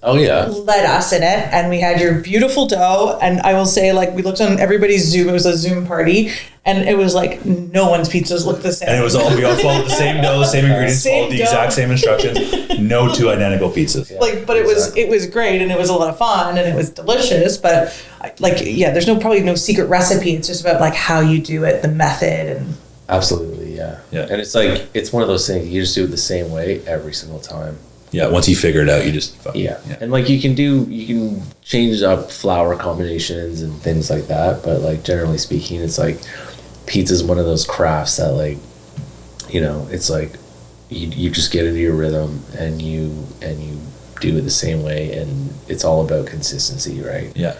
Oh yeah. led us in it, and we had your beautiful dough. And I will say, like, we looked on everybody's Zoom. It was a Zoom party, and it was like no one's pizzas looked the same. And it was we all followed the same dough, same ingredients, Same followed the dough. exact same instructions. No two identical pizzas. Like, but it was great, and it was a lot of fun, and it was delicious. But there's probably no secret recipe. It's just about like how you do it, the method, and Absolutely, yeah. Yeah. And it's like it's one of those things you just do it the same way every single time. Yeah, once you figure it out, you just Yeah. And like you can change up flour combinations and things like that, but like generally speaking, it's like pizza's one of those crafts that like, you know, it's like you just get into your rhythm and you do it the same way, and it's all about consistency, right? Yeah.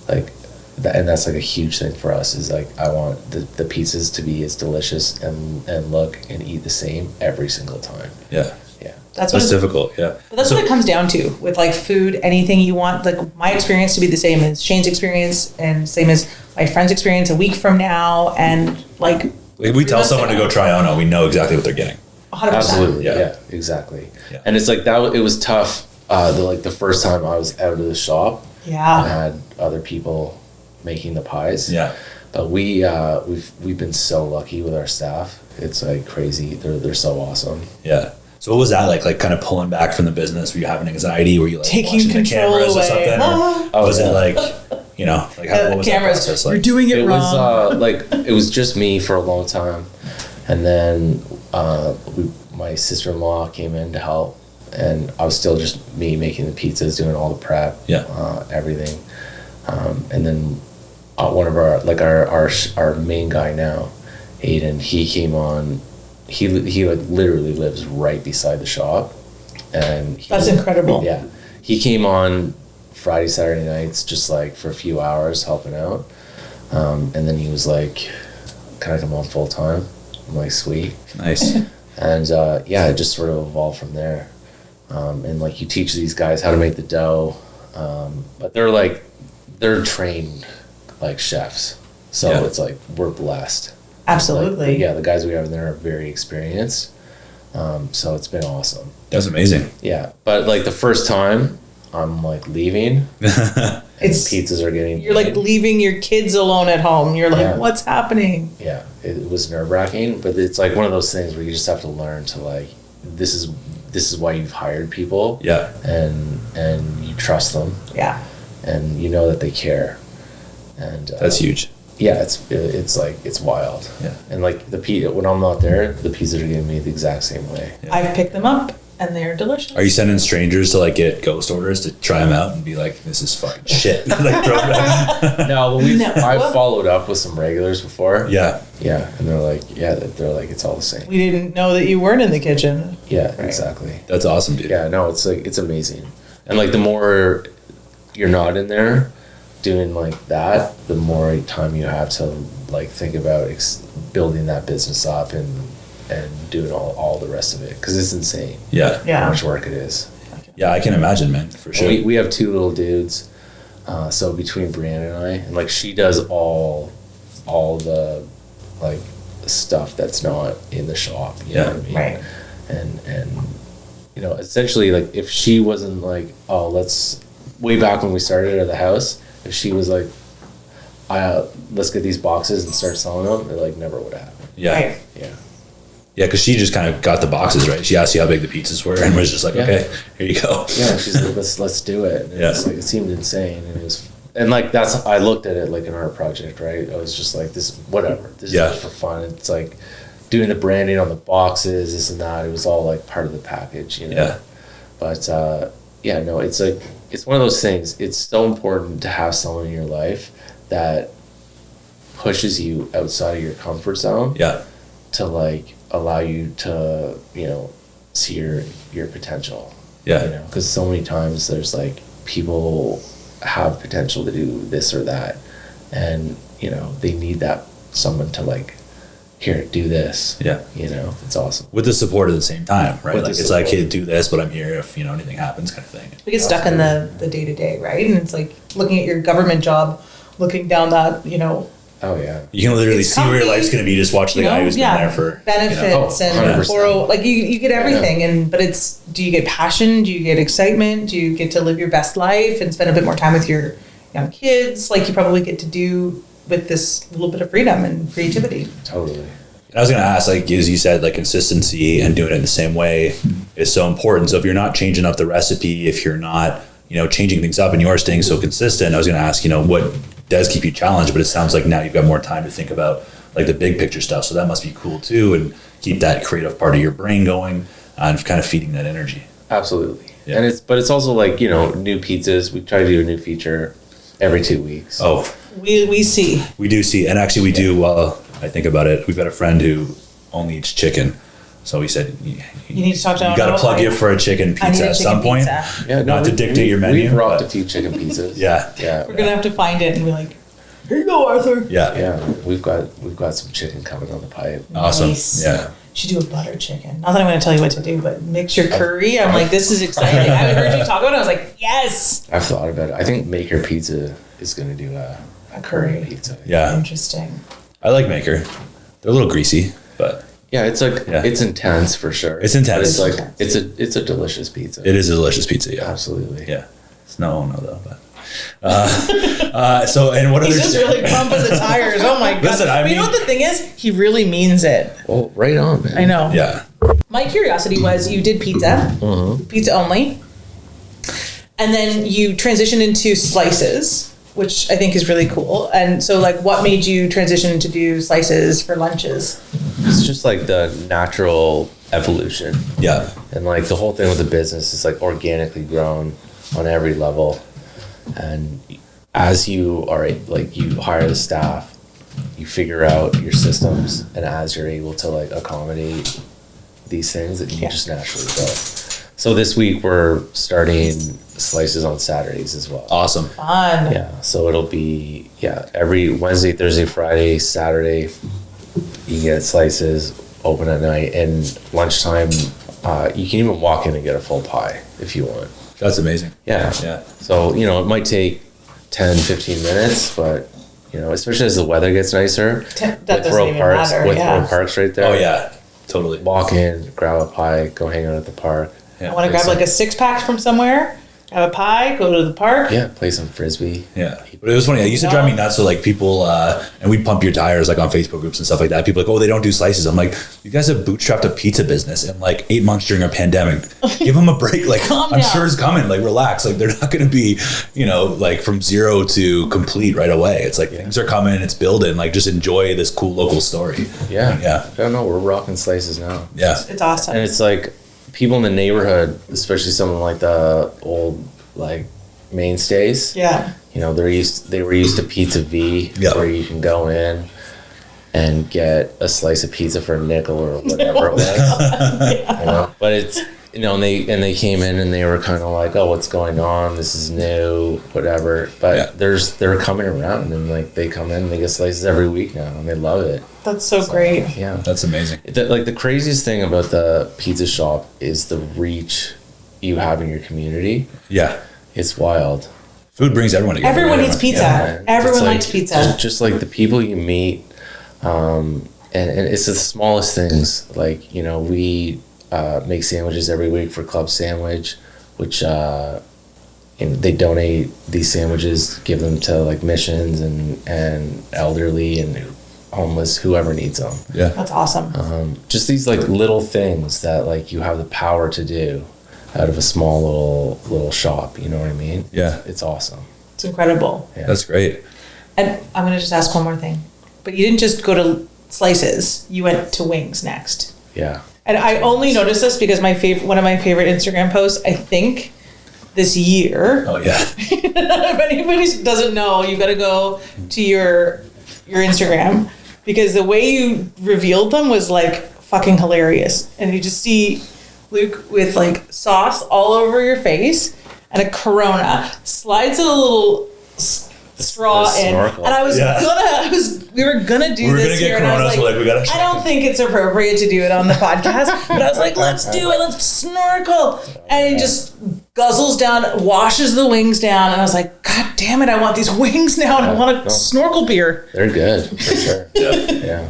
Like that, and that's like a huge thing for us is like I want the pizzas to be as delicious and look and eat the same every single time. Yeah. Yeah. that's That's difficult. Yeah. But that's what it comes down to with like food. Anything you want, like my experience to be the same as Shane's experience, and same as my friend's experience a week from now, and like We tell someone to go try Ono, we know exactly what they're getting. 100%. Absolutely. Yeah. Yeah. Exactly. Yeah. And it's like that. It was tough. The first time I was out of the shop, I Yeah. had other people making the pies. Yeah. But we've been so lucky with our staff. It's like crazy. They're so awesome. Yeah. So what was that like? Like kind of pulling back from the business? Were you having anxiety? Were you like Taking watching the control cameras or away. something? Or was it like, you know, like what was that Cameras, process you're like? doing it, It wrong. was like it was just me for a long time, and then my sister-in-law came in to help, and I was still just me making the pizzas, doing all the prep, everything, and then one of our main guy now, Aiden, he came on. He like literally lives right beside the shop, and That's incredible. Yeah, he came on Friday, Saturday nights, just like for a few hours helping out, and then he was like, "Can I come on full time?" I'm like, "Sweet." Nice. And it just sort of evolved from there. And like you teach these guys how to make the dough, but they're trained like chefs, so Yeah. it's like we're blessed. Absolutely. Like, the guys we have in there are very experienced, so it's been awesome. That's amazing. Yeah, but like the first time, I'm like leaving, and It's- pizzas are getting. You're like made. leaving your kids alone at home. You're like, Yeah. what's happening? Yeah, it was nerve wracking, but it's like one of those things where you just have to learn to like this is why you've hired people. Yeah. and you trust them, Yeah. and you know that they care, and That's huge. Yeah, it's like it's wild. Yeah. And like when I'm not there, the pizzas are getting made the exact same way. Yeah. I've picked them up and they're delicious. Are you sending strangers to like get ghost orders to try them out and be like, this is fucking shit? Like, throw it back? No, but I've followed up with some regulars before. Yeah. Yeah, and they're like, it's all the same. We didn't know that you weren't in the kitchen. Yeah, exactly. That's awesome, dude. Yeah, no, it's like, it's amazing. And like the more you're not in there doing like that, the more time you have to like think about building that business up and doing all the rest of it, because it's insane Yeah. how much work it is. Yeah, I can imagine, man, for sure. We have 2 little dudes, so between Brianna and I, and like she does all the like stuff that's not in the shop, you know what I mean? Right. And you know, essentially, like if she wasn't like, oh, way back when we started at the house, if she was like, let's get these boxes and start selling them, it like never would have happened. Yeah. Right. Yeah. Yeah, because she just kind of got the boxes, right? She asked you how big the pizzas were and was just like, okay, here you go. Yeah, she's like, let's do it. And it's like, it seemed insane, and it was, and like I looked at it like an art project, right? I was just like, this whatever, this is just for fun. It's like doing the branding on the boxes, this and that. It was all like part of the package, you know. Yeah. But no, it's like, it's one of those things. It's so important to have someone in your life that pushes you outside of your comfort zone. Yeah. To like allow you to, you know, see your potential. Yeah. You know, because so many times there's like people have potential to do this or that, and you know they need that someone to like, here, do this. Yeah. You know, it's awesome. With the support at the same time, right? With Like it's like, hey, do this, but I'm here if, you know, anything happens, kind of thing. We get stuck in the day-to-day, right? And it's like looking at your government job, looking down that, you know. Oh yeah. You can literally It's see where your comfy, life's going to be. Just watch the guy who's been there for benefits and 100%. like you get everything, but it's, do you get passion? Do you get excitement? Do you get to live your best life and spend a bit more time with your young kids? Like you probably get to do with this little bit of freedom and creativity. Totally. And I was going to ask, like, as you said, like consistency and doing it in the same way is so important. So if you're not changing up the recipe, if you're not, you know, changing things up and you're staying so consistent, I was going to ask, you know, what does keep you challenged? But it sounds like now you've got more time to think about like the big picture stuff. So that must be cool too, and keep that creative part of your brain going and kind of feeding that energy. Absolutely. Yeah. And it's also like, you know, new pizzas. We try to do a new feature every 2 weeks. Oh, We do see. And actually we do, I think about it, we've got a friend who only eats chicken. So he said, you need to talk to him. You got to plug you for a chicken pizza at some point. Yeah, Not to dictate your menu. We've rocked but- a few chicken pizzas. Yeah. Yeah. We're gonna have to find it and be like, here you go, Arthur. Yeah. Yeah. We've got some chicken coming on the pipe. Awesome. Nice. Yeah. Should do a butter chicken. Not that I'm going to tell you what to do, but mix your curry. I'm like, this is exciting. I heard you talk about it. I was like, yes. I've thought about it. I think Maker Pizza is going to do a curry pizza. Yeah. Interesting. I like Maker. They're a little greasy, but Yeah, it's like it's intense for sure. It's intense. But it's like it's a delicious pizza. it is a delicious pizza. Yeah. Absolutely. Yeah. It's no though, but. So and what He's other? just really pumping the tires. Oh my god! Listen, But you know what the thing is? He really means it. Well, right on, man. I know. Yeah. My curiosity was you did pizza, pizza only, and then you transitioned into slices, which I think is really cool. And so, like, what made you transition to do slices for lunches? It's just like the natural evolution. Yeah. And like the whole thing with the business is like organically grown on every level. And as you are like, you hire the staff, you figure out your systems, and as you're able to like accommodate these things, that you just naturally go. So this week we're starting slices on Saturdays as well. Awesome. Fun. Yeah. So it'll be every Wednesday, Thursday, Friday, Saturday. You can get slices open at night, and lunchtime. You can even walk in and get a full pie if you want. That's amazing. Yeah. Yeah. So, you know, it might take 10, 15 minutes, but, you know, especially as the weather gets nicer. That doesn't even matter. With Yeah. Royal Parks right there. Oh yeah. Totally. Walk in, grab a pie, go hang out at the park. Yeah. I want to grab like a 6-pack from somewhere, have a pie, go to the park. Yeah, play some Frisbee. Yeah, but it was funny. It used to drive me nuts. So like people, and we'd pump your tires like on Facebook groups and stuff like that. People like, oh, they don't do slices. I'm like, you guys have bootstrapped a pizza business in like 8 months during a pandemic. Give them a break. Like Calm I'm down. sure it's coming. Like relax. Like they're not going to be, you know, like from zero to complete right away. It's like things are coming. It's building. Like just enjoy this cool local story. Yeah. Yeah. I don't know. We're rocking slices now. Yeah. It's awesome. And it's like, people in the neighborhood, especially some of like the old like mainstays. Yeah. You know, they were used to Pizza V, where you can go in and get a slice of pizza for a nickel or whatever it was. Yeah. You know, but it's, you know, and they came in and they were kind of like, oh, what's going on? This is new, whatever. But they're coming around and like they come in and they get slices every week now and they love it. That's so great. Yeah, That's amazing. Like the craziest thing about the pizza shop is the reach you have in your community. Yeah. It's wild. Food brings everyone together. Everyone eats pizza. Yeah, Everyone like, likes pizza. Just like the people you meet, and it's the smallest things. Like, you know, we make sandwiches every week for Club Sandwich, which and they donate these sandwiches, give them to like missions and elderly and homeless, whoever needs them. Yeah. That's awesome. Just these like little things that like you have the power to do out of a small little shop, you know what I mean? Yeah. It's awesome. It's incredible. Yeah. That's great. And I'm going to just ask one more thing. But you didn't just go to slices. You went to wings next. Yeah. And I only noticed this because one of my favorite Instagram posts, I think, this year. Oh yeah. If anybody doesn't know, you got to go to your Instagram because the way you revealed them was like fucking hilarious. And you just see Luke with like sauce all over your face and a Corona, slides a little straw in, snorkel. and we were gonna do this here, and I was like, I don't think it's appropriate to do it on the podcast, but I was like, let's do it, let's snorkel, and he just guzzles down, washes the wings down, and I was like, God damn it, I want these wings now, and I want a snorkel beer. They're good, for sure. Yeah.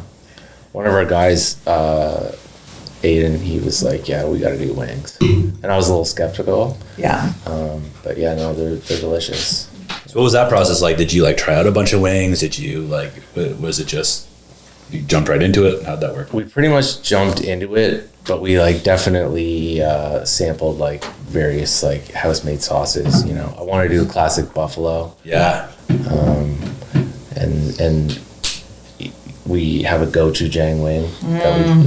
One of our guys, Aiden, he was like, yeah, we got to do wings. And I was a little skeptical. Yeah. But yeah, no, they're delicious. So what was that process like? Did you like try out a bunch of wings? Did you like, was it just, you jumped right into it? How'd that work? We pretty much jumped into it, but we like definitely sampled like various like house-made sauces, you know. I want to do a classic buffalo. Yeah. And we have a gochujang wing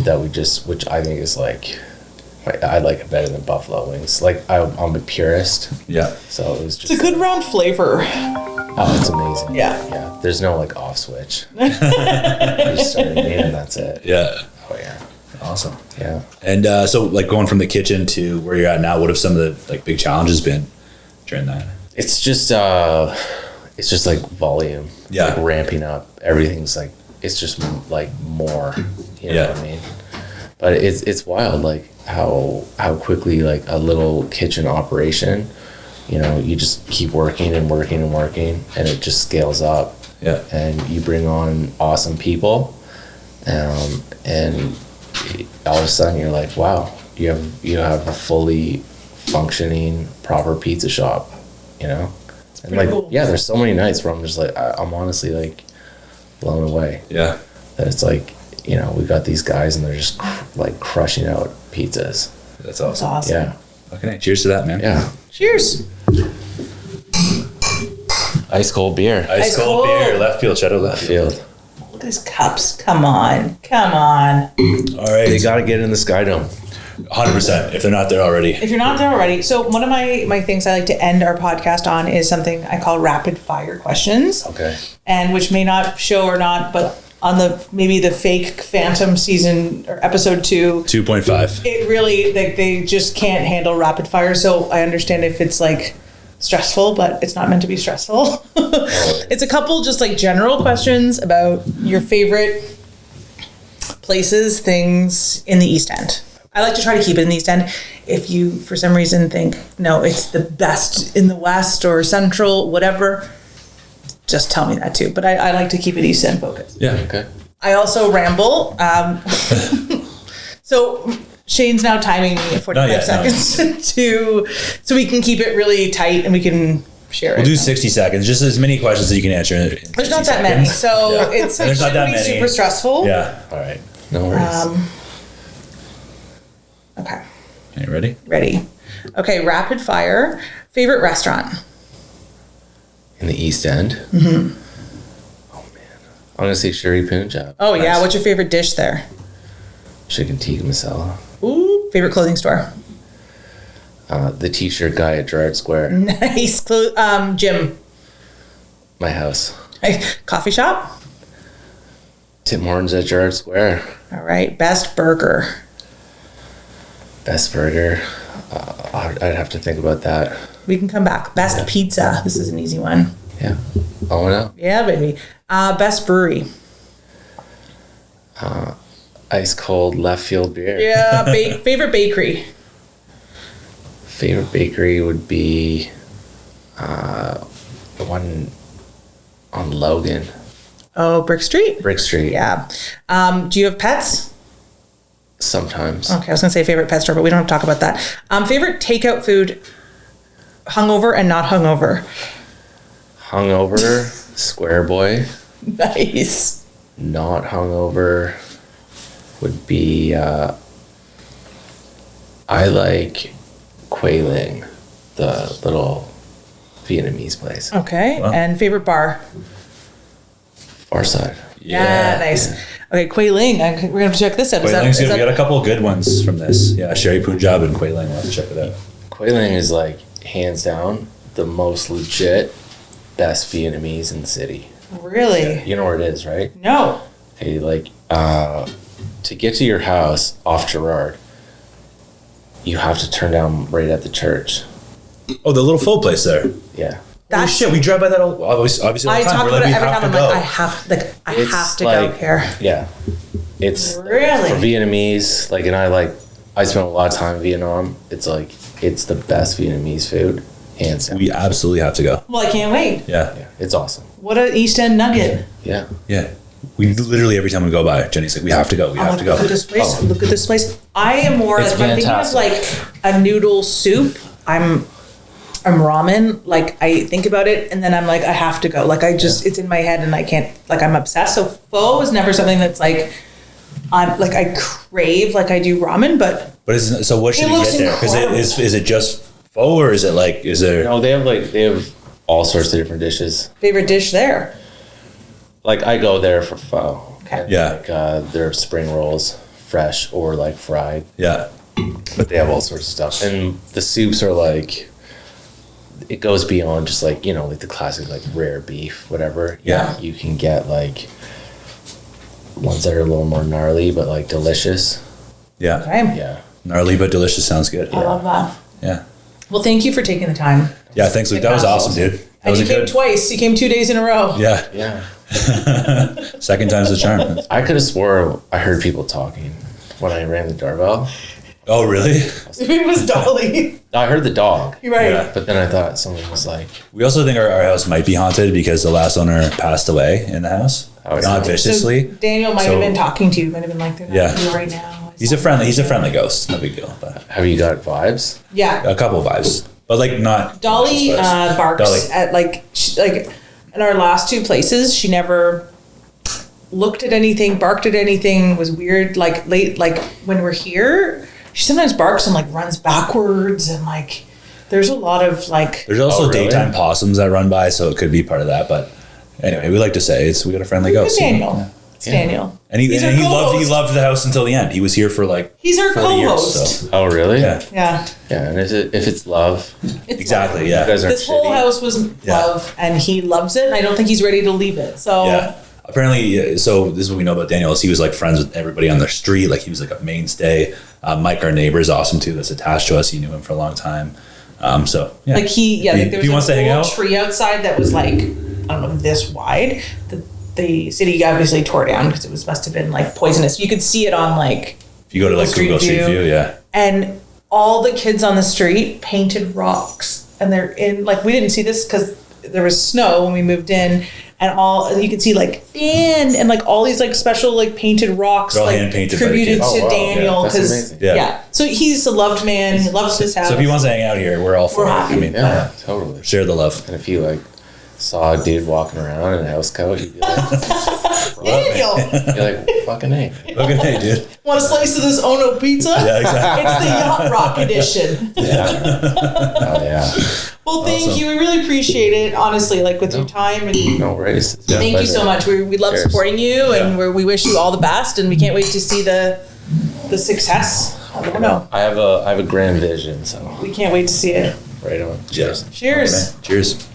that we just, which I think is like, I like it better than buffalo wings. Like I'm a purist. Yeah. So it was just. It's a good round flavor. Oh, it's amazing. Yeah. Yeah. There's no like off switch. You just start eating and that's it. Yeah. Oh yeah. Awesome. Yeah. And so like going from the kitchen to where you're at now, what have some of the like big challenges been during that? It's just like volume. Yeah. Like ramping up. Everything's like, it's just like more, you know what I mean? But it's wild, like how quickly like a little kitchen operation, you know, you just keep working and working and working, and it just scales up. Yeah. And you bring on awesome people, and all of a sudden you're like, wow, you have a fully functioning proper pizza shop, you know. And like cool. Yeah, there's so many nights where I'm just like I'm honestly like blown away. Yeah. That it's like, you know, we've got these guys and they're just like crushing out pizzas. That's That's awesome. awesome. Yeah. Okay. Cheers to that, man. Yeah. Cheers. Ice cold beer. Ice cold beer. Left field. Shadow left field. Look at these cups. Come on. Come on. All right. They got to get in the Sky Dome. 100% if they're not there already. If you're not there already, so one of my things I like to end our podcast on is something I call rapid fire questions. Okay. And which may not show or not, but on maybe the fake Phantom season or episode 2, 2.5. it really they just can't handle rapid fire. So I understand if it's like stressful, but it's not meant to be stressful. It's a couple just like general questions about your favorite places, things in the East End. I like to try to keep it in the East End. If you, for some reason, think, no, it's the best in the West or Central, whatever, just tell me that too. But I like to keep it East End focused. Yeah. Okay. I also ramble. So Shane's now timing me at 45 seconds so we can keep it really tight and we can share it. We'll do 60 seconds, just as many questions as you can answer. There's not that many, so it's There's not that many. super stressful. Yeah. All right. No worries. Okay. Okay, ready? Ready. Okay, rapid fire. Favorite restaurant? In the East End? Mm-hmm. Oh, man. I'm going to say Shuri Punjab. Oh, yeah. What's your favorite dish there? Chicken tikka masala. Ooh. Favorite clothing store? The t-shirt guy at Gerrard Square. Nice. Gym. My house. Coffee shop. Tim Hortons at Gerrard Square. All right. Best burger. Best burger. I'd have to think about that. We can come back. Best pizza. This is an easy one. Yeah. Oh no. Yeah, baby. Best brewery. Ice cold left field beer. Yeah. Favorite bakery. Favorite bakery would be the one on Logan. Oh, Brick Street? Brick Street. Yeah. Do you have pets? Sometimes. Okay, I was going to say favorite pet store, but we don't have to talk about that. Favorite takeout food, hungover and not hungover? Hungover, Square Boy. Nice. Not hungover would be, I like Quay Ling, the little Vietnamese place. Okay, Wow. and favorite bar? Far Side. Yeah, nice. Okay, Quay Ling, we're going to have to check this out. Quay Ling's good. We got a couple of good ones from this. Yeah, Sherry Punjab and Quay Ling. We'll have to check it out. Quay Ling is like hands down the most legit, best Vietnamese in the city. Really? You know where it is, right? No. Okay, like to get to your house off Gerrard, you have to turn down right at the church. Oh, the little pho place there. Yeah. Oh shit, we drive by that obviously all the I time. talk We're about like, it we every have time. to I'm go. like, I have to go like- here. Yeah. It's Really? for Vietnamese, like, and I spent a lot of time in Vietnam. It's like, it's the best Vietnamese food, hands down. We absolutely have to go. Well, I can't wait. Yeah. Yeah, it's awesome. What an East End nugget. Yeah. Yeah. We literally, every time we go by, Jenny's like, we have to go. We have to go. Look at this place. Oh. Look at this place. I am more It's like, if I'm thinking of fantastic. like a noodle soup, I'm ramen. Like I think about it and then I'm like, I have to go. Like it's in my head and I can't, like I'm obsessed. So pho is never something that's like, I crave like I do ramen, but So what should It we looks get there? Because incredible. is it just pho or is it like, is there? No, they have all sorts of different dishes. favorite dish there. Like, I go there for pho. Okay. And, Yeah. like, their spring rolls, fresh or like fried. Yeah. But they have all sorts of stuff. And the soups are like, it goes beyond just like, like the classic, like rare beef, whatever. Yeah. You can get like ones that are a little more gnarly, but like delicious. Yeah. Okay. Yeah. Gnarly but delicious sounds good. I love that. Yeah. Well, thank you for taking the time. Yeah. Thanks, Luke. That was awesome, dude. That And was you came twice. You came 2 days in a row. Yeah. Yeah. Second time's the charm. I could have swore I heard people talking when I rang the doorbell. Oh, really? It was Dolly. I heard the dog. You're right. Yeah. But then I thought someone was like, We also think our house might be haunted because the last owner passed away in the house. Oh, yeah. Not So viciously. Daniel might have been talking to you. Might have been like, they're not Yeah. here right now. He's a friendly ghost. No big deal. But have you got vibes? Yeah. a couple vibes. But like not Dolly malicious vibes. barks Dolly. at like in our last 2 places. She never looked at anything, barked at anything. Was weird. Like late, like when we're here, she sometimes barks and like runs backwards and like. There's a lot of like. There's also Oh, really? daytime possums that run by, so it could be part of that. But anyway, we like to say we got a friendly It's ghost. Daniel. Yeah. It's Daniel. And he He's our loved co-host. the house until the end. He was here for like He's our 40 years. co-host. So Oh, really? yeah, Yeah. Yeah, and if it's love, It's exactly. you Yeah, guys aren't This whole shitty. house was Yeah. love, and he loves it. And I don't think he's ready to leave it. So yeah. Apparently, so this is what we know about Daniel is he was like friends with everybody on the street. Like he was like a mainstay. Mike, our neighbor, is awesome too. That's attached to us. He knew him for a long time. So yeah, like like there if he wants was to hang an out, old tree outside that was like I don't know this wide. The city obviously tore down because it must have been like poisonous. You could see it on like if you go to like Google Street View, yeah, and all the kids on the street painted rocks, and they're in like we didn't see this because there was snow when we moved in. And you could see like Dan and like all these like special like painted rocks They're all like hand-painted by the tributed kids. to Oh, wow. Daniel Yeah, that's because amazing. Yeah. So he's a loved man. He loves his house. So if he wants to hang out here, we're all for We're it. happy. I mean, Yeah, totally. share the love. And if you like saw a dude walking around in a house coat, you'd be like, Daniel, you're like, fucking A. Okay, hey, dude. want a slice of this Ono pizza? Yeah, exactly. It's the Yacht Rock edition. Oh yeah. Well, thank Awesome. you. We really appreciate it. Honestly, like with your time and. No worries. It's been a Thank you pleasure. so much. We love Cheers. supporting you, and we wish you all the best. And we can't wait to see the success. I don't know. I have a grand vision, so We can't wait to see it. right on. Cheers. Cheers. Cheers.